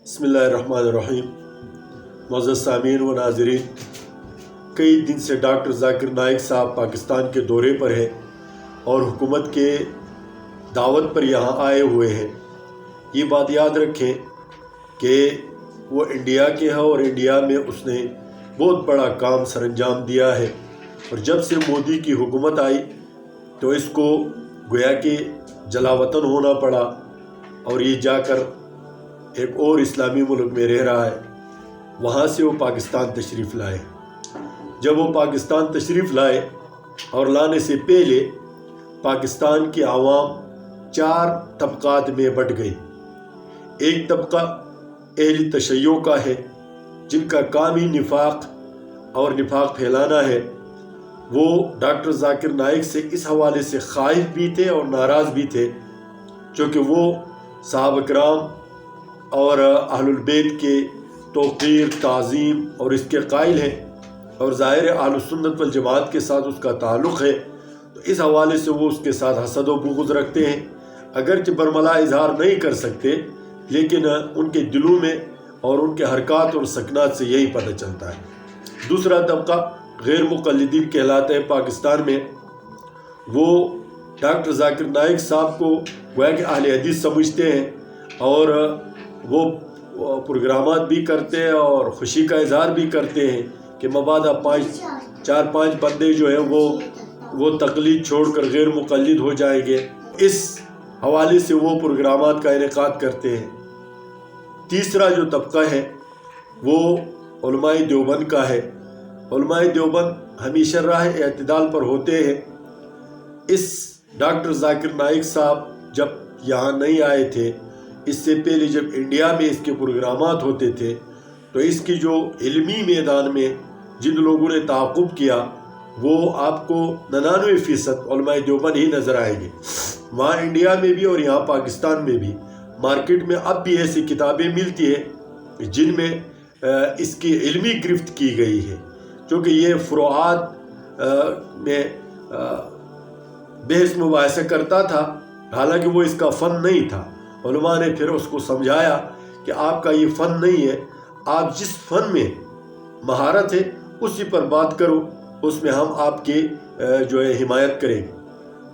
بسم اللہ الرحمن الرحیم۔ معزز سامعین و ناظرین، کئی دن سے ڈاکٹر ذاکر نائک صاحب پاکستان کے دورے پر ہیں اور حکومت کے دعوت پر یہاں آئے ہوئے ہیں۔ یہ بات یاد رکھیں کہ وہ انڈیا کے ہیں اور انڈیا میں اس نے بہت بڑا کام سر انجام دیا ہے، اور جب سے مودی کی حکومت آئی تو اس کو گویا کہ جلا وطن ہونا پڑا، اور یہ جا کر ایک اور اسلامی ملک میں رہ رہا ہے۔ وہاں سے وہ پاکستان تشریف لائے۔ جب وہ پاکستان تشریف لائے اور لانے سے پہلے پاکستان کی عوام 4 طبقات میں بٹ گئی۔ ایک طبقہ اہل تشیع کا ہے، جن کا کام ہی نفاق اور نفاق پھیلانا ہے۔ وہ ڈاکٹر ذاکر نائک سے اس حوالے سے خائف بھی تھے اور ناراض بھی تھے، چونکہ وہ صحابہ کرام اور اہل البیت کے توقیر، تعظیم اور اس کے قائل ہیں، اور ظاہر اہل السنت والجماعت کے ساتھ اس کا تعلق ہے، تو اس حوالے سے وہ اس کے ساتھ حسد و بغض رکھتے ہیں۔ اگرچہ برملا اظہار نہیں کر سکتے، لیکن ان کے دلوں میں اور ان کے حرکات اور سکنات سے یہی پتہ چلتا ہے۔ دوسرا طبقہ غیر مقلدین کہلاتا ہے پاکستان میں۔ وہ ڈاکٹر ذاکر نائک صاحب کو گویا کہ اہل حدیث سمجھتے ہیں، اور وہ پروگرامات بھی کرتے ہیں اور خوشی کا اظہار بھی کرتے ہیں کہ مبادا 4-5 بندے جو ہیں وہ تقلید چھوڑ کر غیر مقلد ہو جائیں گے۔ اس حوالے سے وہ پروگرامات کا انعقاد کرتے ہیں۔ تیسرا جو طبقہ ہے وہ علماء دیوبند کا ہے۔ علماء دیوبند ہمیشہ راہ اعتدال پر ہوتے ہیں۔ اس ڈاکٹر ذاکر نائک صاحب جب یہاں نہیں آئے تھے، اس سے پہلے جب انڈیا میں اس کے پروگرامات ہوتے تھے، تو اس کی جو علمی میدان میں جن لوگوں نے تعاقب کیا، وہ آپ کو 99% علماء دیوبند ہی نظر آئیں گے۔ وہاں انڈیا میں بھی اور یہاں پاکستان میں بھی مارکیٹ میں اب بھی ایسی کتابیں ملتی ہیں جن میں اس کی علمی گرفت کی گئی ہے، چونکہ یہ فروعات میں بحث مباحثہ کرتا تھا، حالانکہ وہ اس کا فن نہیں تھا۔ علماء نے پھر اس کو سمجھایا کہ آپ کا یہ فن نہیں ہے، آپ جس فن میں مہارت ہے اسی پر بات کرو، اس میں ہم آپ کی جو ہے حمایت کریں گے۔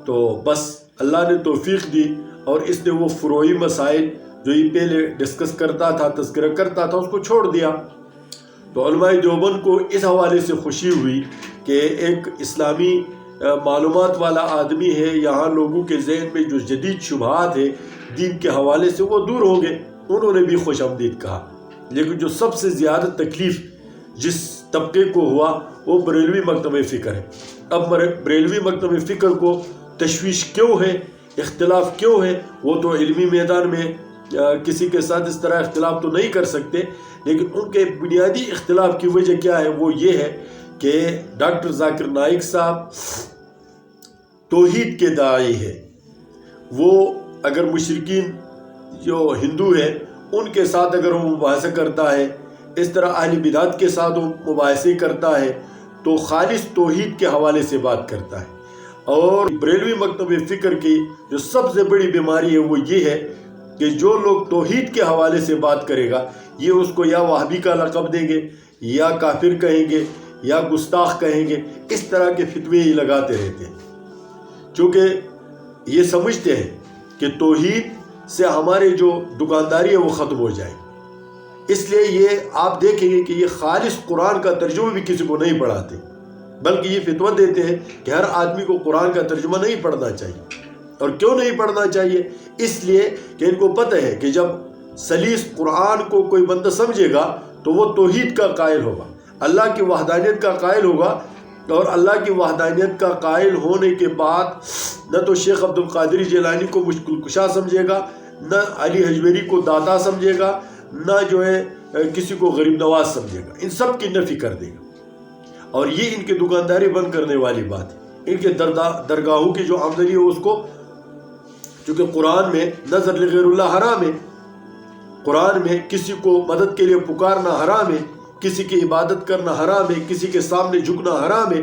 تو بس اللہ نے توفیق دی، اور اس نے وہ فروعی مسائل جو یہ پہلے ڈسکس کرتا تھا، تذکرہ کرتا تھا، اس کو چھوڑ دیا۔ تو علماء دیوبند کو اس حوالے سے خوشی ہوئی کہ ایک اسلامی معلومات والا آدمی ہے، یہاں لوگوں کے ذہن میں جو جدید شبہات ہے دین کے حوالے سے وہ دور ہوں گے۔ انہوں نے بھی خوش آمدید کہا۔ لیکن جو سب سے زیادہ تکلیف جس طبقے کو ہوا وہ بریلوی مکتب فکر ہے۔ اب بریلوی مکتب فکر کو تشویش کیوں ہے، اختلاف کیوں ہے؟ وہ تو علمی میدان میں کسی کے ساتھ اس طرح اختلاف تو نہیں کر سکتے، لیکن ان کے بنیادی اختلاف کی وجہ کیا ہے؟ وہ یہ ہے کہ ڈاکٹر ذاکر نائک صاحب توحید کے داعی ہے۔ وہ اگر مشرکین جو ہندو ہیں ان کے ساتھ اگر وہ مباحثہ کرتا ہے، اس طرح اہل بدعت کے ساتھ وہ مباحثے کرتا ہے، تو خالص توحید کے حوالے سے بات کرتا ہے۔ اور بریلوی مکتب فکر کی جو سب سے بڑی بیماری ہے وہ یہ ہے کہ جو لوگ توحید کے حوالے سے بات کرے گا، یہ اس کو یا وہابی کا لقب دیں گے، یا کافر کہیں گے، یا گستاخ کہیں گے۔ اس طرح کے فتوے ہی لگاتے رہتے ہیں، چونکہ یہ سمجھتے ہیں کہ توحید سے ہمارے جو دکانداری ہے وہ ختم ہو جائے۔ اس لیے یہ آپ دیکھیں گے کہ یہ خالص قرآن کا ترجمہ بھی کسی کو نہیں پڑھاتے، بلکہ یہ فتویٰ دیتے ہیں کہ ہر آدمی کو قرآن کا ترجمہ نہیں پڑھنا چاہیے۔ اور کیوں نہیں پڑھنا چاہیے؟ اس لیے کہ ان کو پتہ ہے کہ جب سلیس قرآن کو کوئی بندہ سمجھے گا تو وہ توحید کا قائل ہوگا، اللہ کی وحدانیت کا قائل ہوگا، اور اللہ کی وحدانیت کا قائل ہونے کے بعد نہ تو شیخ عبد القادر جیلانی کو مشکل کشا سمجھے گا، نہ علی حجویری کو داتا سمجھے گا، نہ جو ہے کسی کو غریب نواز سمجھے گا، ان سب کی نفی کر دے گا۔ اور یہ ان کی دکانداری بند کرنے والی بات ہے۔ ان کے درگاہوں کی جو آمدنی ہے اس کو، چونکہ قرآن میں نظر لغیر اللہ حرام ہے، قرآن میں کسی کو مدد کے لیے پکارنا حرام ہے، کسی کی عبادت کرنا حرام ہے، کسی کے سامنے جھکنا حرام ہے،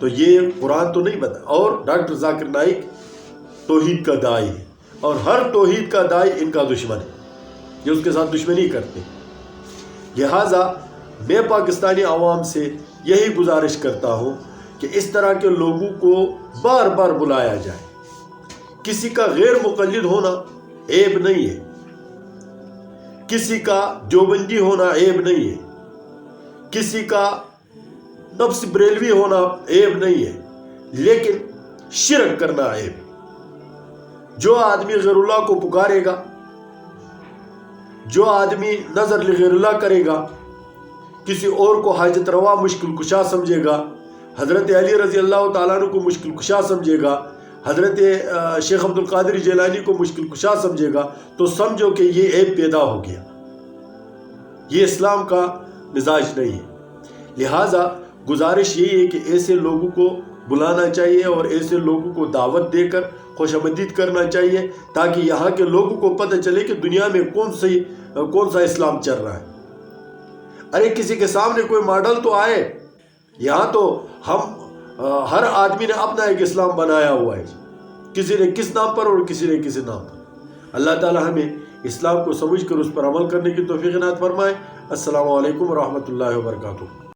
تو یہ قرآن تو نہیں بتا۔ اور ڈاکٹر ذاکر نائک توحید کا داعی ہے، اور ہر توحید کا داعی ان کا دشمن ہے۔ یہ اس کے ساتھ دشمنی کرتے ہیں۔ لہٰذا میں پاکستانی عوام سے یہی گزارش کرتا ہوں کہ اس طرح کے لوگوں کو بار بار بلایا جائے۔ کسی کا غیر مقلد ہونا عیب نہیں ہے، کسی کا دیوبندی ہونا عیب نہیں ہے، کسی کا نفس بریلوی ہونا عیب نہیں ہے، لیکن شرک کرنا عیب ہے۔ جو آدمی غیر اللہ کو پکارے گا، جو آدمی نظر لغیر اللہ کرے گا، کسی اور کو حاجت روا مشکل کشا سمجھے گا، حضرت علی رضی اللہ تعالیٰ عنہ کو مشکل کشا سمجھے گا، حضرت شیخ عبد القادر جیلانی کو مشکل کشا سمجھے گا، تو سمجھو کہ یہ عیب پیدا ہو گیا۔ یہ اسلام کا مزاج نہیں ہے۔ لہٰذا گزارش یہی ہے کہ ایسے لوگوں کو بلانا چاہیے اور ایسے لوگوں کو دعوت دے کر خوش آمدید کرنا چاہیے، تاکہ یہاں کے لوگوں کو پتہ چلے کہ دنیا میں کون سا اسلام چل رہا ہے۔ ارے کسی کے سامنے کوئی ماڈل تو آئے۔ یہاں تو ہر آدمی نے اپنا ایک اسلام بنایا ہوا ہے، کسی نے کس نام پر اور کسی نے کسی نام پر۔ اللہ تعالی ہمیں اسلام کو سمجھ کر اس پر عمل کرنے کی توفیق عنایت فرمائے۔ السلام علیکم ورحمۃ اللہ وبرکاتہ۔